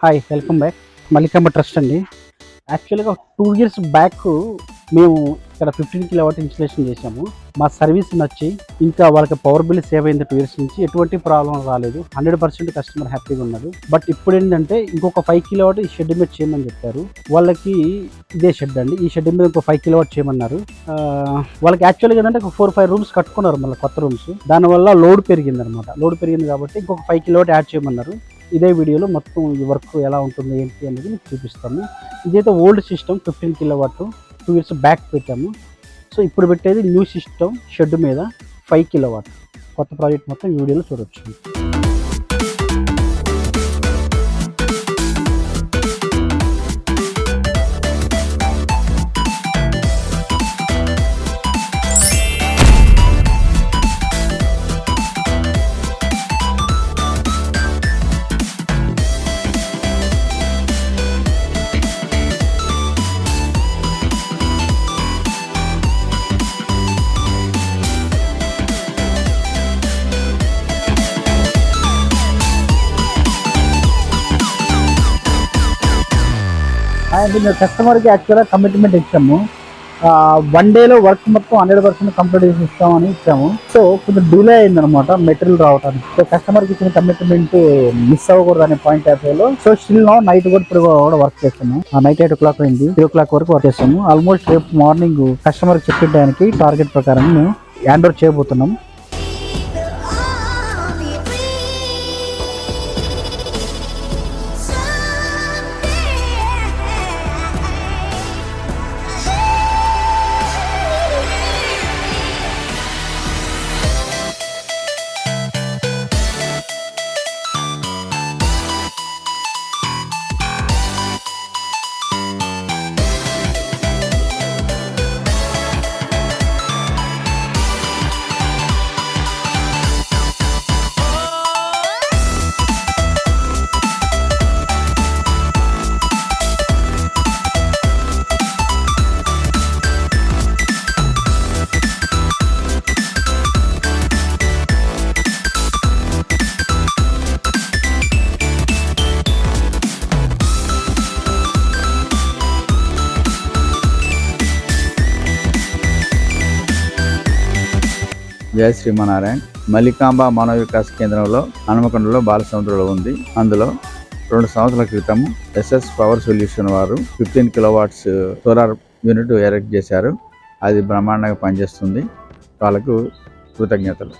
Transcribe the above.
Hi, welcome back. Mallikamba trust అండి. యాక్చువల్గా 2 years back మేము ఇక్కడ 15 kW ఇన్స్టలేషన్ చేసాము. మా సర్వీస్ నచ్చి ఇంకా వాళ్ళకి పవర్ బిల్ సేవ్ అయింది. 2 years నుంచి ఎటువంటి ప్రాబ్లం రాలేదు. 100% కస్టమర్ హ్యాపీగా ఉన్నారు. బట్ ఇప్పుడు ఏంటంటే ఇంకొక 5 kW ఈ షెడ్ మీద చేయమని చెప్పారు. వాళ్ళకి ఇదే షెడ్ అండి, ఈ షెడ్ మీద ఇంకో 5 kW చేయమన్నారు. వాళ్ళకి యాక్చువల్గా ఏంటంటే ఒక 4-5 రూమ్స్ కట్టుకున్నారు, మళ్ళీ కొత్త రూమ్స్. దానివల్ల లోడ్ పెరిగింది అనమాట. లోడ్ పెరిగింది కాబట్టి ఇంకొక 5 kW యాడ్ చేయమన్నారు. ఇదే వీడియోలో మొత్తం ఈ వర్క్ ఎలా ఉంటుంది ఏంటి అనేది మీకు చూపిస్తాము. ఇదైతే old system 15 kW 2 years back పెట్టాము. సో ఇప్పుడు పెట్టేది న్యూ సిస్టమ్ షెడ్ మీద 5 kW కొత్త ప్రాజెక్ట్ మొత్తం ఈ వీడియోలో చూడొచ్చు. అండ్ మేము కస్టమర్కి యాక్చువల్గా కమిట్మెంట్ ఇచ్చాము. 1 dayలో వర్క్ మొత్తం 100% కంప్లీట్ చేసి ఇస్తామని ఇచ్చాము. సో కొంచెం డిలే అయిందనమాట మెటీరియల్ రావడానికి. సో కస్టమర్కి ఇచ్చిన కమిట్మెంట్ మిస్ అవ్వకూడదు అనే పాయింట్ ఆఫ్ వ్యూలో సో స్టిల్ నైట్ కూడా ఇప్పుడు కూడా వర్క్ చేస్తాము. నైట్ 8 o'clock అయింది, 3 o'clock వరకు వర్క్ చేస్తాము. ఆల్మోస్ట్ రేపు మార్నింగ్ కస్టమర్కి చెప్పడానికి టార్గెట్ ప్రకారం మేము హ్యాండ్ ఓవర్ చేయబోతున్నాం. జయ శ్రీమనారాయణ. మల్లికాంబ మానవ వికాస్ కేంద్రంలో హనుమకొండలో బాలసముద్రంలో ఉంది. అందులో 2 సంవత్సరాల క్రితం పవర్ సొల్యూషన్ వారు 15 kW సోలార్ యూనిట్ ఎరెక్ట్ చేశారు. అది బ్రహ్మాండంగా పనిచేస్తుంది. వాళ్ళకు కృతజ్ఞతలు.